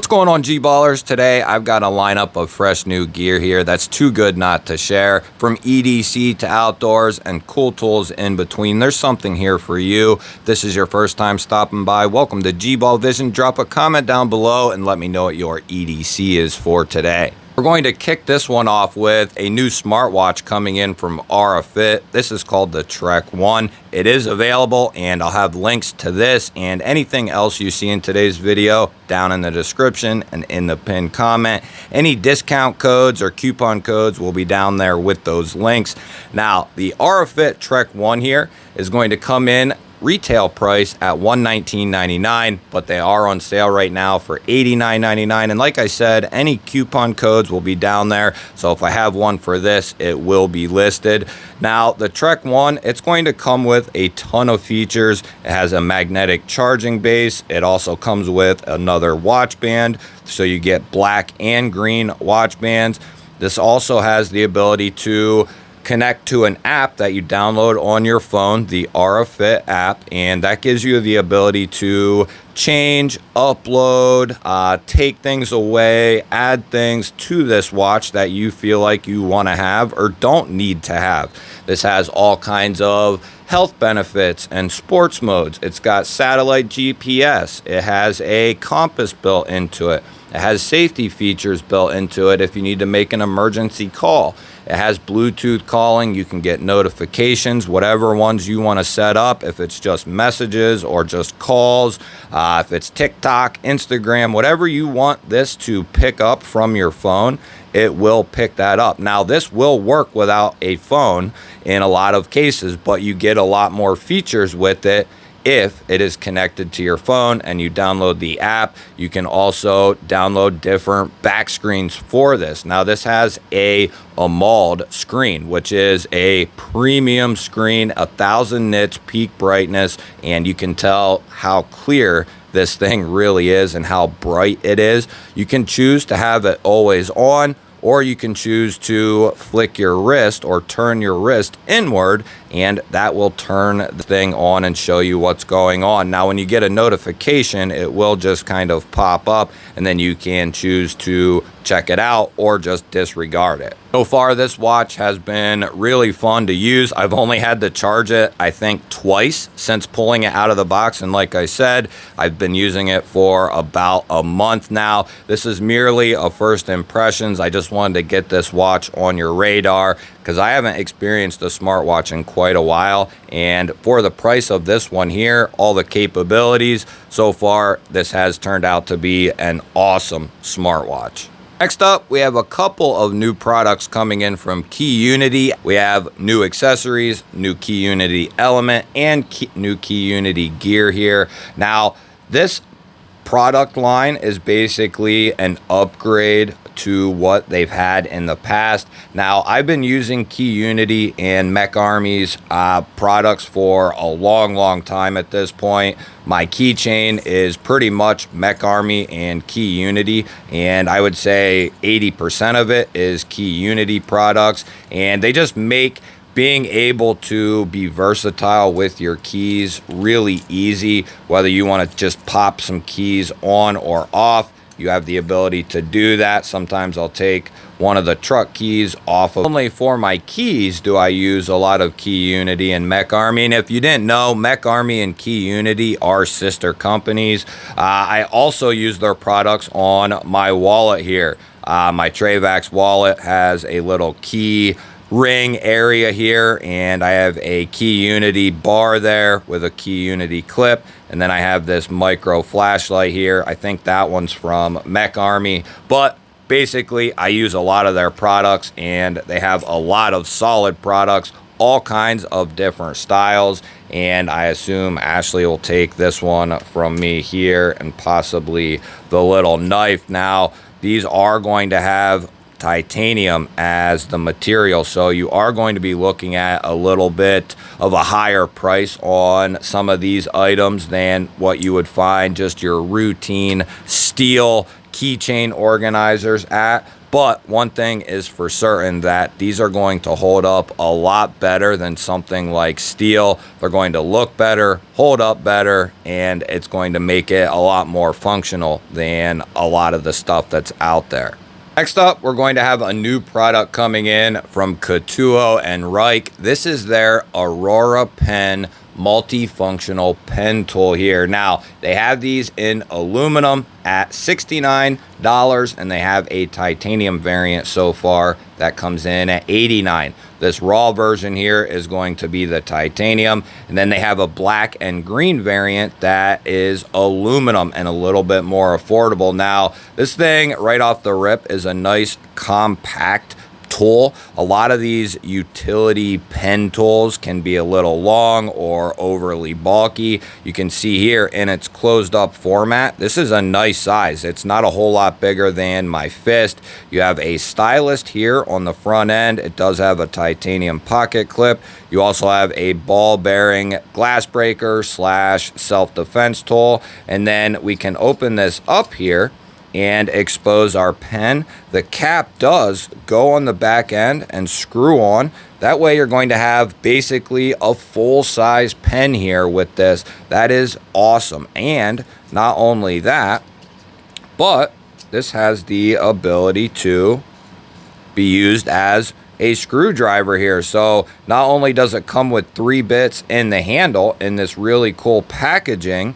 going on, G-Ballers? Today I've got a lineup of fresh new gear here that's too good not to share. From EDC to outdoors and cool tools in between, there's something here for you. If this is your first time stopping by, welcome to GBall Vision. Drop a comment down below and let me know what your EDC is for today. We're going to kick this one off with a new smartwatch coming in from Fit. This is called the Trek 1. It is available, and I'll have links to this and anything else you see in today's video down in the description and in the pinned comment. Any discount codes or coupon codes will be down there with those links. Now, the Fit Trek 1 here is going to come in retail price at $119.99, but they are on sale right now for $89.99. And like I said, any coupon codes will be down there. So if I have one for this, it will be listed. Now, the Trek 1, it's going to come with a ton of features. It has a magnetic charging base. It also comes with another watch band, so you get black and green watch bands. This also has the ability to connect to an app that you download on your phone, the Fit app, and that gives you the ability to change, upload, take things away, add things to this watch that you feel like you want to have or don't need to have. This has all kinds of health benefits and sports modes. It's got satellite GPS. It has a compass built into it. It has safety features built into it if you need to make an emergency call. It has Bluetooth calling. You can get notifications, whatever ones you want to set up, if it's just messages or just calls, if it's TikTok, Instagram, whatever you want this to pick up from your phone, it will pick that up. Now, this will work without a phone in a lot of cases, but you get a lot more features with it if it is connected to your phone and you download the app. You can also download different back screens for this. Now, this has a AMOLED screen, which is a premium screen, 1000 nits peak brightness, and you can tell how clear this thing really is and how bright it is. You can choose to have it always on, or you can choose to flick your wrist or turn your wrist inward, and that will turn the thing on and show you what's going on. Now, when you get a notification, it will just kind of pop up, and then you can choose to check it out or just disregard it. So far, this watch has been really fun to use. I've only had to charge it, I think, twice since pulling it out of the box. And like I said, I've been using it for about a month now. This is merely a first impressions. I just wanted to get this watch on your radar because I haven't experienced a smartwatch in quite a while. And for the price of this one here, all the capabilities, so far, this has turned out to be an awesome smartwatch. Next up, we have a couple of new products coming in from KeyUnity. We have new accessories, new KeyUnity element, and new KeyUnity gear here. Now, this product line is basically an upgrade to what they've had in the past. Now, I've been using KeyUnity and Mech Army's products for a long time at this point. My keychain is pretty much Mech Army and KeyUnity, and I would say 80% of it is KeyUnity products, and they just make being able to be versatile with your keys really easy. Whether you want to just pop some keys on or off, you have the ability to do that. Sometimes I'll take one of the truck keys off of. Only for my keys do I use a lot of KeyUnity and Mech Army. And if you didn't know, Mech Army and KeyUnity are sister companies. I also use their products on my wallet here. My Travax wallet has a little key ring area here, and I have a KeyUnity bar there with a KeyUnity clip, and then I have this micro flashlight here. I think that one's from Mech Army, but basically I use a lot of their products, and they have a lot of solid products, all kinds of different styles, and I assume Ashley will take this one from me here and possibly the little knife. Now, these are going to have titanium as the material, so you are going to be looking at a little bit of a higher price on some of these items than what you would find just your routine steel keychain organizers at. But one thing is for certain, that these are going to hold up a lot better than something like steel. They're going to look better, hold up better, and it's going to make it a lot more functional than a lot of the stuff that's out there. Next up, we're going to have a new product coming in from Katuo and Reich. This is their Aurora Pen multifunctional pen tool here. Now, they have these in aluminum at $69, and they have a titanium variant so far that comes in at $89. This raw version here is going to be the titanium, and then they have a black and green variant that is aluminum and a little bit more affordable. Now, this thing right off the rip is a nice compact tool. A lot of these utility pen tools can be a little long or overly bulky. You can see here in its closed up format, this is a nice size. It's not a whole lot bigger than my fist. You have a stylus here on the front end. It does have a titanium pocket clip. You also have a ball bearing glass breaker / self-defense tool. And then we can open this up here and expose our pen. The cap does go on the back end and screw on. That way you're going to have basically a full-size pen here with this. That is awesome. And not only that, but this has the ability to be used as a screwdriver here. So not only does it come with 3 bits in the handle in this really cool packaging,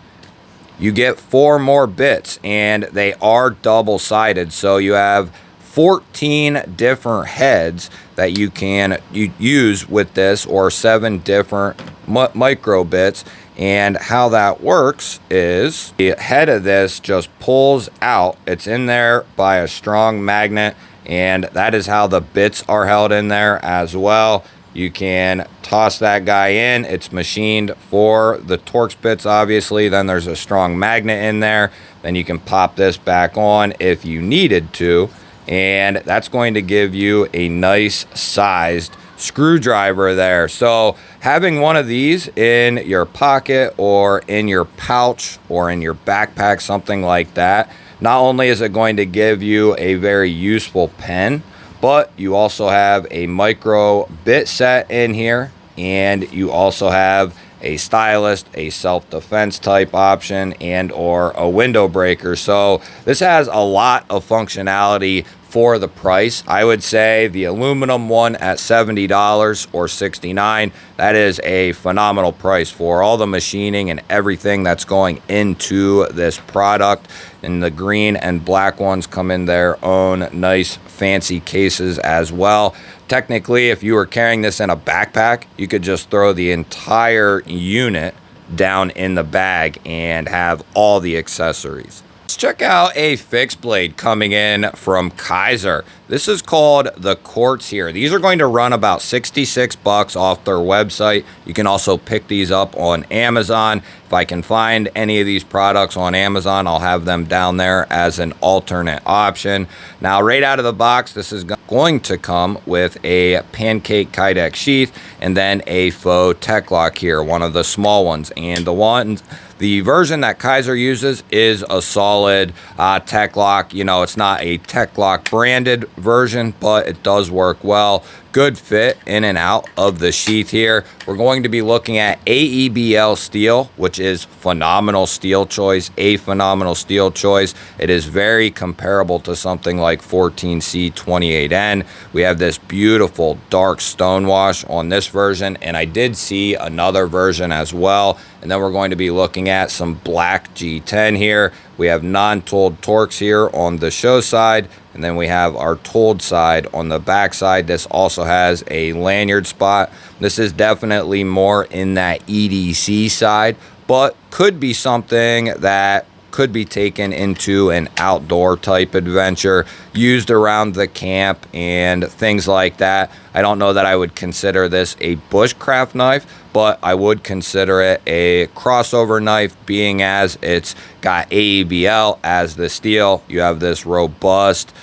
you get 4 more bits, and they are double-sided. So you have 14 different heads that you can use with this, or 7 different micro bits. And how that works is the head of this just pulls out. It's in there by a strong magnet, and that is how the bits are held in there as well. You can toss that guy in. It's machined for the Torx bits, obviously. Then there's a strong magnet in there. Then you can pop this back on if you needed to. And that's going to give you a nice sized screwdriver there. So having one of these in your pocket or in your pouch or in your backpack, something like that, not only is it going to give you a very useful pen, but you also have a micro bit set in here, and you also have a stylus, a self-defense type option, and or a window breaker. So this has a lot of functionality for the price. I would say the aluminum one at $70 or $69, that is a phenomenal price for all the machining and everything that's going into this product. And the green and black ones come in their own nice fancy cases as well. Technically, if you were carrying this in a backpack, you could just throw the entire unit down in the bag and have all the accessories. Let's check out a fixed blade coming in from Kaiser. This is called the Quartz here. These are going to run about $66 off their website. You can also pick these up on Amazon. If I can find any of these products on Amazon, I'll have them down there as an alternate option. Now, right out of the box, this is going to come with a pancake Kydex sheath and then a faux tech lock here, one of the small ones. And the version that Kaiser uses is a solid tech lock. You know, it's not a tech lock branded version, but it does work well. Good fit in and out of the sheath here. We're going to be looking at AEBL steel, which is phenomenal steel choice, a phenomenal steel choice. It is very comparable to something like 14C28N. We have this beautiful dark stonewash on this version, and I did see another version as well. And then we're going to be looking at some black G10 here. We have non-tooled Torx here on the show side, and then we have our tooled side on the back side. This also has a lanyard spot. This is definitely more in that EDC side, but could be something that could be taken into an outdoor type adventure, used around the camp and things like that. I don't know that I would consider this a bushcraft knife, but I would consider it a crossover knife, being as it's got AEBL as the steel. You have this robust,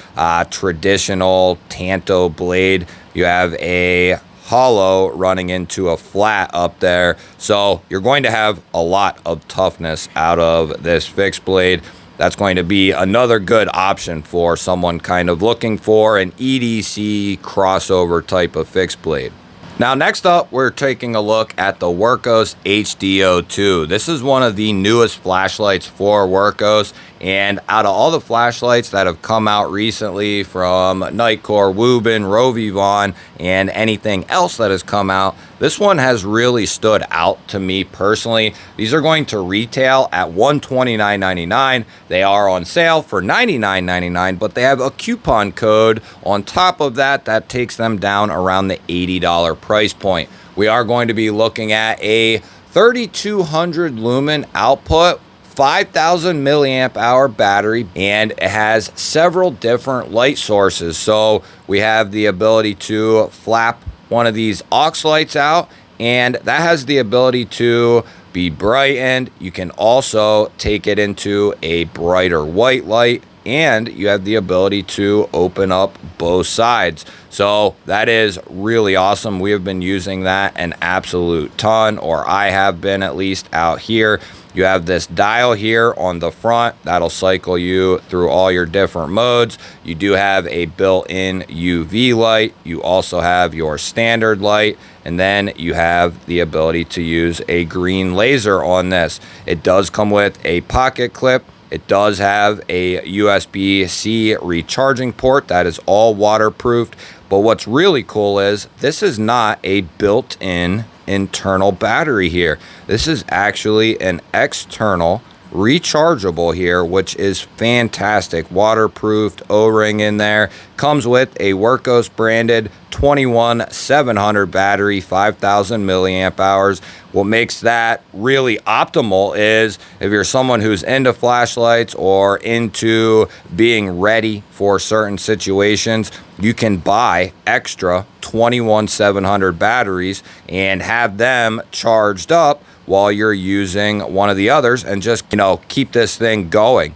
traditional Tanto blade. You have a hollow running into a flat up there, so you're going to have a lot of toughness out of this fixed blade. that's going to be another good option for someone kind of looking for an EDC crossover type of fixed blade. Now, next up, we're taking a look at the Workos HDO2. This is one of the newest flashlights for Workos, and out of all the flashlights that have come out recently from Nitecore, Wubin, Rovivon, and anything else that has come out, this one has really stood out to me personally. These are going to retail at $129.99. They are on sale for $99.99, but they have a coupon code on top of that that takes them down around the $80 price point. We are going to be looking at a 3200 lumen output, 5,000 milliamp hour battery, and it has several different light sources. So we have the ability to flap one of these aux lights out, and that has the ability to be brightened. You can also take it into a brighter white light, and you have the ability to open up both sides. So that is really awesome. We have been using that an absolute ton, or I have been at least out here. You have this dial here on the front that'll cycle you through all your different modes. You do have a built-in UV light. You also have your standard light, and then you have the ability to use a green laser on this. It does come with a pocket clip. It does have a USB-C recharging port that is all waterproofed. But what's really cool is this is not a built-in internal battery here. This is actually an external rechargeable here, which is fantastic. Waterproofed O-ring in there. Comes with a Workos branded 21700 battery, 5,000 milliamp hours. What makes that really optimal is if you're someone who's into flashlights or into being ready for certain situations, you can buy extra 21700 batteries and have them charged up while you're using one of the others and just, keep this thing going.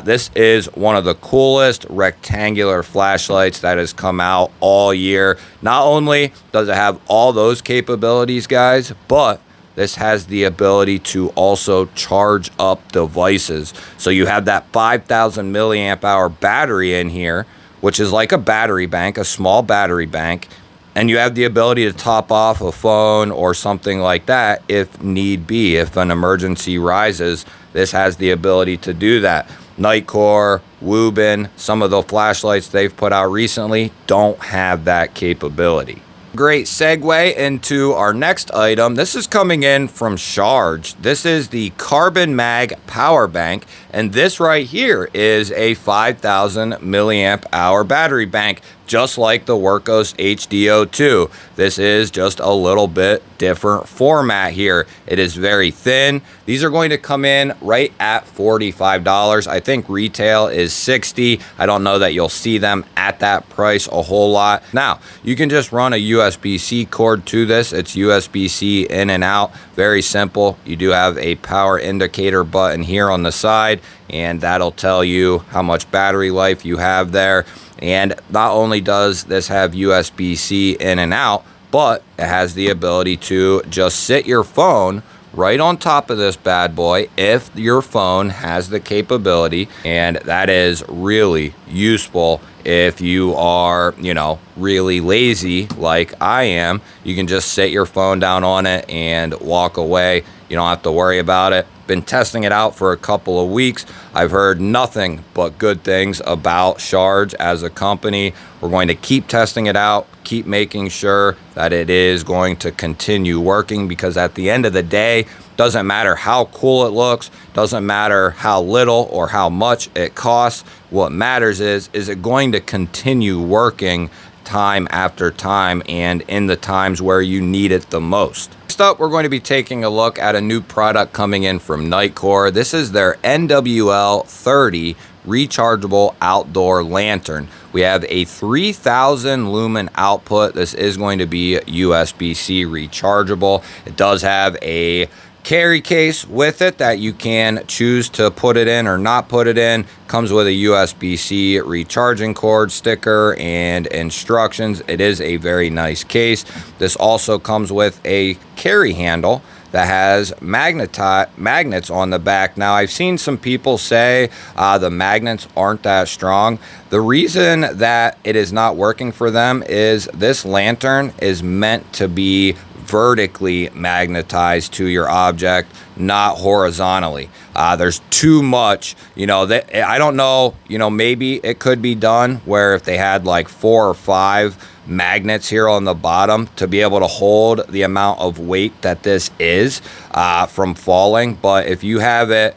This is one of the coolest rectangular flashlights that has come out all year. Not only does it have all those capabilities, guys, but this has the ability to also charge up devices. So you have that 5,000 milliamp hour battery in here, which is like a battery bank, a small battery bank. And you have the ability to top off a phone or something like that if need be. If an emergency rises, this has the ability to do that. Nitecore, Wubin, some of the flashlights they've put out recently don't have that capability. Great segue into our next item. This is coming in from Charge. This is the Carbon Mag Power Bank, and this right here is a 5,000 milliamp hour battery bank, just like the Workos HDO2. This is just a little bit different format here. It is very thin. These are going to come in right at $45. I think retail is $60. I don't know that you'll see them at that price a whole lot. Now, you can just run a USB-C cord to this. It's USB-C in and out. Very simple. You do have a power indicator button here on the side, and that'll tell you how much battery life you have there. And not only does this have USB-C in and out, but it has the ability to just sit your phone right on top of this bad boy if your phone has the capability, and that is really useful if you are, really lazy like I am. You can just sit your phone down on it and walk away. You don't have to worry about it. Been testing it out for a couple of weeks. I've heard nothing but good things about Charge as a company. We're going to keep testing it out, keep making sure that it is going to continue working, because at the end of the day, doesn't matter how cool it looks, doesn't matter how little or how much it costs. What matters is it going to continue working time after time and in the times where you need it the most. Next up, we're going to be taking a look at a new product coming in from Nitecore. This is their NWL30 rechargeable outdoor lantern. We have a 3,000 lumen output. This is going to be USB-C rechargeable. It does have a carry case with it that you can choose to put it in or not put it in. Comes with a USB-C recharging cord sticker and instructions. It is a very nice case. This also comes with a carry handle that has magnets on the back. Now, I've seen some people say the magnets aren't that strong. The reason that it is not working for them is this lantern is meant to be vertically magnetized to your object, not horizontally. There's too much, I don't know, maybe it could be done where if they had like 4 or 5 magnets here on the bottom to be able to hold the amount of weight that this is from falling. But if you have it,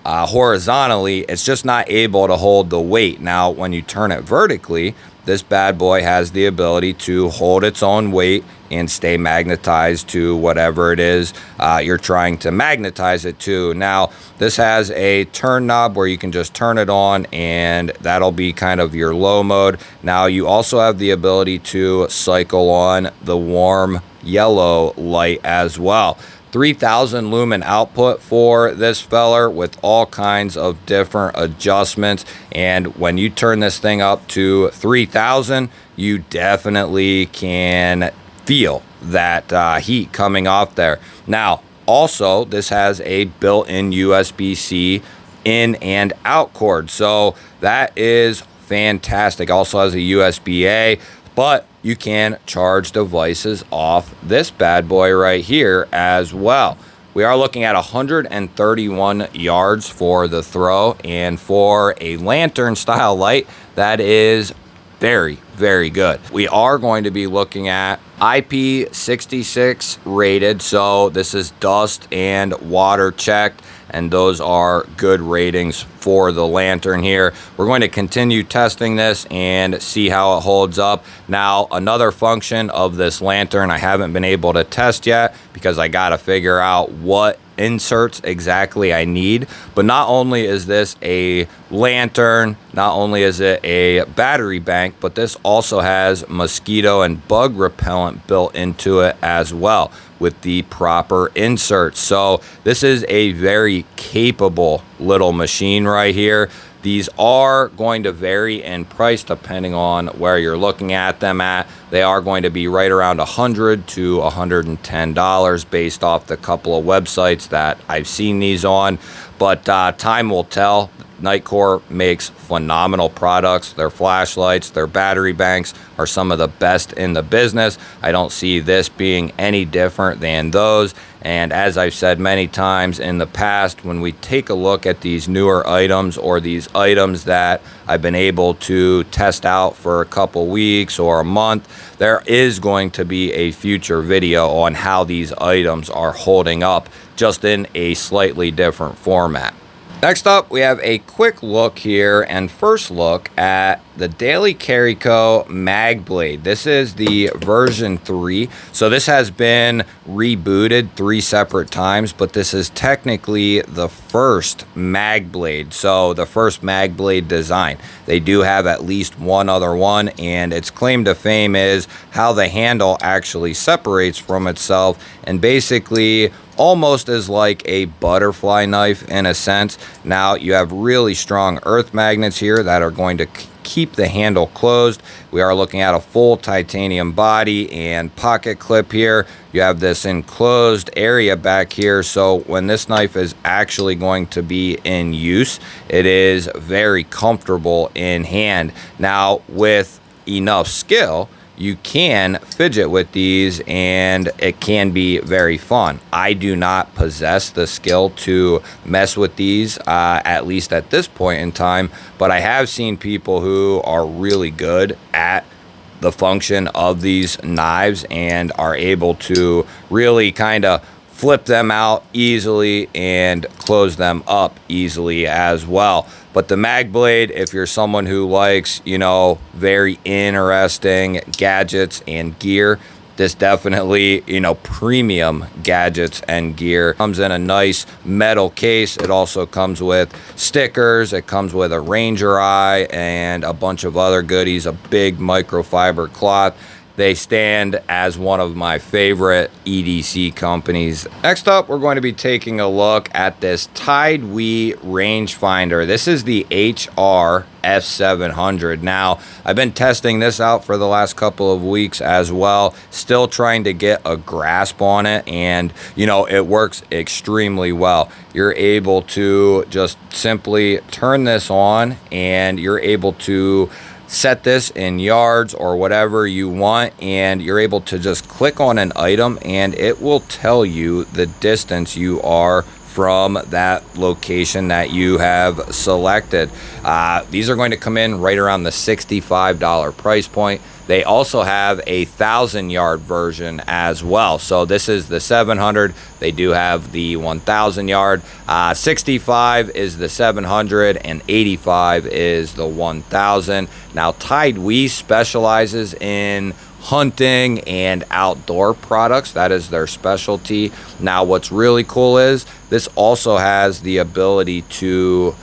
horizontally, it's just not able to hold the weight. Now, when you turn it vertically, this bad boy has the ability to hold its own weight and stay magnetized to whatever it is you're trying to magnetize it to. Now, this has a turn knob where you can just turn it on, and that'll be kind of your low mode. Now, you also have the ability to cycle on the warm yellow light as well. 3,000 lumen output for this feller with all kinds of different adjustments. And when you turn this thing up to 3,000, you definitely can feel that heat coming off there. Now, also, this has a built-in USB-C in and out cord. So that is fantastic. Also has a USB-A, but you can charge devices off this bad boy right here as well. We are looking at 131 yards for the throw, and for a lantern style light, that is very, very good. We are going to be looking at IP66 rated, so this is dust and water checked, and those are good ratings for the lantern here. We're going to continue testing this and see how it holds up. Now, another function of this lantern I haven't been able to test yet because I got to figure out what inserts exactly I need. But not only is this a lantern, not only is it a battery bank, but this also has mosquito and bug repellent built into it as well with the proper inserts. So this is a very capable little machine right here. These are going to vary in price depending on where you're looking at them at. They are going to be right around $100 to $110 based off the couple of websites that I've seen these on. But time will tell. Nitecore makes phenomenal products. Their flashlights, their battery banks are some of the best in the business. I don't see this being any different than those. And as I've said many times in the past, when we take a look at these newer items or these items that I've been able to test out for a couple weeks or a month, there is going to be a future video on how these items are holding up, just in a slightly different format. Next up, we have a quick look here and first look at the Daily Carry Co. Mag Blade. This is the version 3. So this has been rebooted 3 separate times, but this is technically the first Mag Blade. So the first Mag Blade design. They do have at least one other one, and its claim to fame is how the handle actually separates from itself and basically almost as like a butterfly knife in a sense. Now you have really strong earth magnets here that are going to keep the handle closed. We are looking at a full titanium body and pocket clip here. You have this enclosed area back here, so when this knife is actually going to be in use, it is very comfortable in hand. Now, with enough skill, you can fidget with these and it can be very fun. I do not possess the skill to mess with these, at least at this point in time, but I have seen people who are really good at the function of these knives and are able to really kind of flip them out easily and close them up easily as well. But the Mag Blade, if you're someone who likes, very interesting gadgets and gear, this definitely, premium gadgets and gear. Comes in a nice metal case. It also comes with stickers. It comes with a Ranger eye and a bunch of other goodies, a big microfiber cloth. They stand as one of my favorite EDC companies. Next up, we're going to be taking a look at this TideWe rangefinder. This is the HR F700. Now, I've been testing this out for the last couple of weeks as well, still trying to get a grasp on it, and it works extremely well. You're able to just simply turn this on, and you're able to set this in yards or whatever you want, and you're able to just click on an item and it will tell you the distance you are from that location that you have selected. These are going to come in right around the $65 price point. They also have a 1,000-yard version as well. So this is the 700. They do have the 1,000-yard. 65 is the 700 and 85 is the 1,000. Now, TideWe specializes in hunting and outdoor products. That is their specialty. Now, what's really cool is this also has the ability to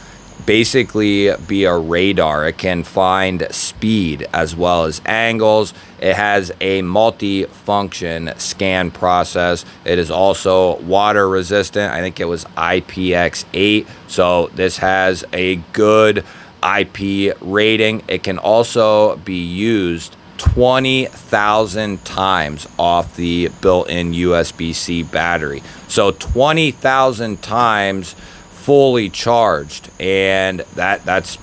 basically be a radar. It can find speed as well as angles. It has a multi-function scan process. It is also water resistant. I think it was IPX8. So this has a good IP rating. It can also be used 20,000 times off the built-in USB-C battery. So 20,000 times fully charged, and that's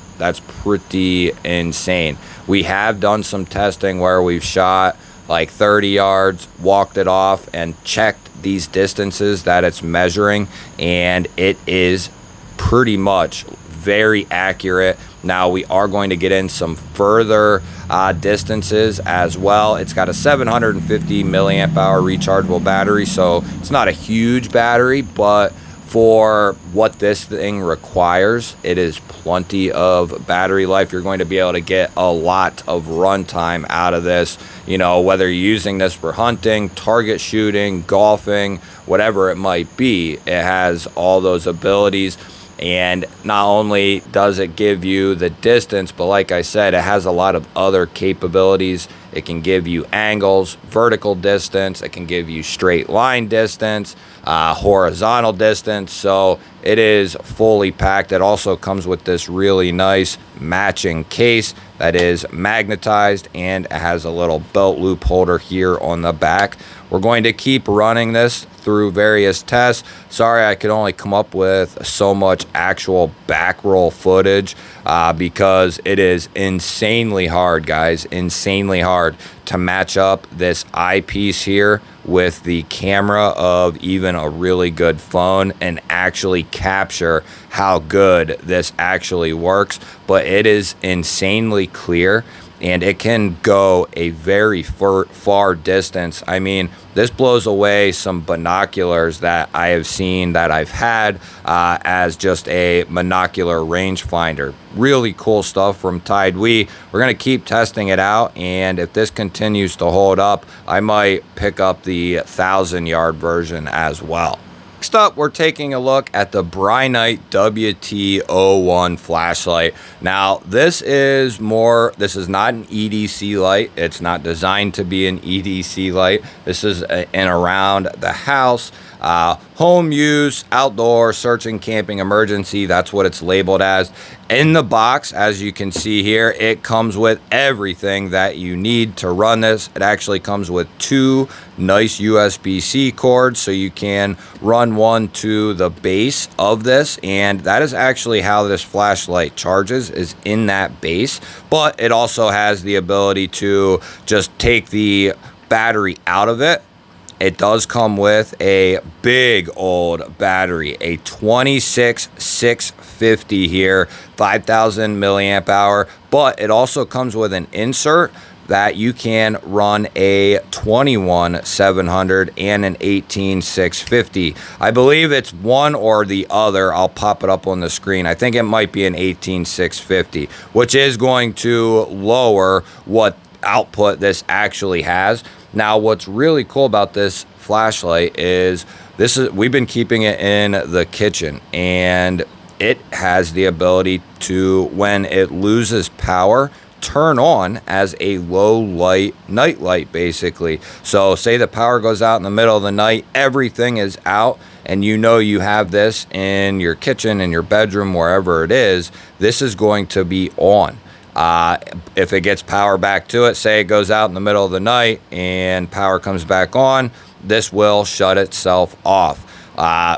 pretty insane. We have done some testing where we've shot like 30 yards, walked it off, and checked these distances that it's measuring, and it is pretty much very accurate. Now, we are going to get in some further distances as well. It's got a 750 milliamp hour rechargeable battery, so it's not a huge battery, but for what this thing requires, it is plenty of battery life. You're going to be able to get a lot of runtime out of this, whether you're using this for hunting, target shooting, golfing, whatever it might be. It has all those abilities. And not only does it give you the distance, but like I said, it has a lot of other capabilities. It can give you angles, vertical distance. It can give you straight line distance, horizontal distance. So it is fully packed. It also comes with this really nice matching case that is magnetized, and it has a little belt loop holder here on the back. We're going to keep running this through various tests. Sorry, I could only come up with so much actual back roll footage because it is insanely hard, guys, insanely hard to match up this eyepiece here with the camera of even a really good phone and actually capture how good this actually works. But it is insanely clear, and it can go a very far distance. I mean, this blows away some binoculars that I have seen that I've had as just a monocular rangefinder. Really cool stuff from TideWe. We're going to keep testing it out, and if this continues to hold up, I might pick up the 1,000-yard version as well. Next up, we're taking a look at the Brynite WT01 flashlight. Now, this is not an EDC light. It's not designed to be an EDC light. This is in around the house, home use, outdoor, searching, camping, emergency. That's what it's labeled as. In the box, as you can see here, it comes with everything that you need to run this. It actually comes with two nice USB-C cords, so you can run one to the base of this, and that is actually how this flashlight charges, is in that base. But it also has the ability to just take the battery out of it. It does come with a big old battery, a 26650 here, 5,000 milliamp hour, but it also comes with an insert that you can run a 21700 and an 18650. I believe it's one or the other. I'll pop it up on the screen. I think it might be an 18650, which is going to lower what output this actually has. Now, what's really cool about this flashlight is we've been keeping it in the kitchen, and it has the ability to, when it loses power, turn on as a low light night light, basically. So say the power goes out in the middle of the night, everything is out, and you know you have this in your kitchen, in your bedroom, wherever it is, this is going to be on. If it gets power back to it, say it goes out in the middle of the night and power comes back on, this will shut itself off.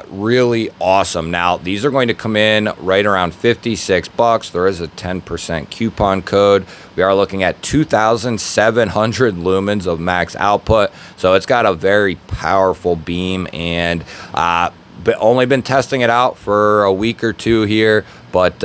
Really awesome. Now, these are going to come in right around $56. There is a 10% coupon code. We are looking at 2,700 lumens of max output. So it's got a very powerful beam, and but only been testing it out for a week or two here. But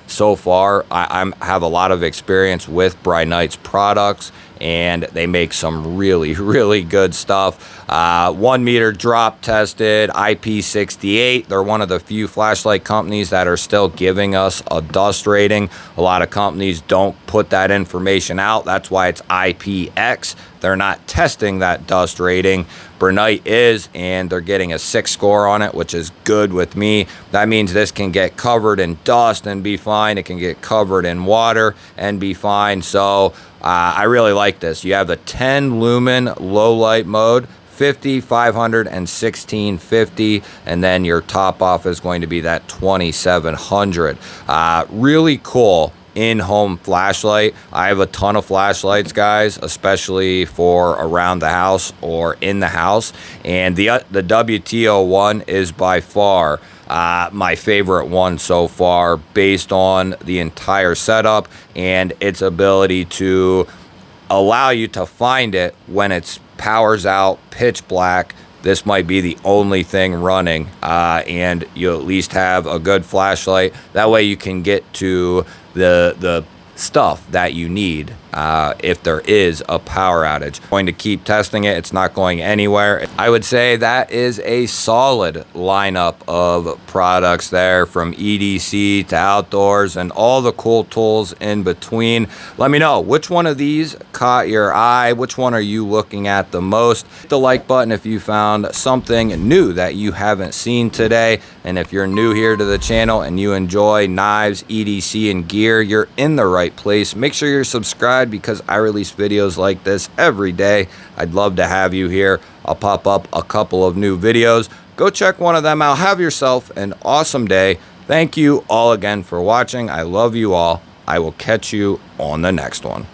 so far, I have a lot of experience with Brightnight's products, and they make some really, really good stuff. 1 meter drop tested, IP68. They're one of the few flashlight companies that are still giving us a dust rating. A lot of companies don't put that information out. That's why it's IPX. They're not testing that dust rating. Brightnight is, and they're getting a 6 score on it, which is good with me. That means this can get covered in dust and be fine. It can get covered in water and be fine. So I really like this. You have the 10 lumen low light mode, 50, 500, and 1650, and then your top off is going to be that 2700. Really cool in-home flashlight. I have a ton of flashlights, guys, especially for around the house or in the house, and the WTO1 is by far my favorite one so far, based on the entire setup and its ability to allow you to find it when it's powers out, pitch black. This might be the only thing running, and you at least have a good flashlight. That way you can get to the stuff that you need if there is a power outage. Going to keep testing it. It's not going anywhere. I would say that is a solid lineup of products there, from EDC to outdoors and all the cool tools in between. Let me know which one of these caught your eye. Which one are you looking at the most? Hit the like button if you found something new that you haven't seen today. And if you're new here to the channel and you enjoy knives, EDC, and gear, you're in the right place. Make sure you're subscribed, because I release videos like this every day. I'd love to have you here. I'll pop up a couple of new videos. Go check one of them out. Have yourself an awesome day. Thank you all again for watching. I love you all. I will catch you on the next one.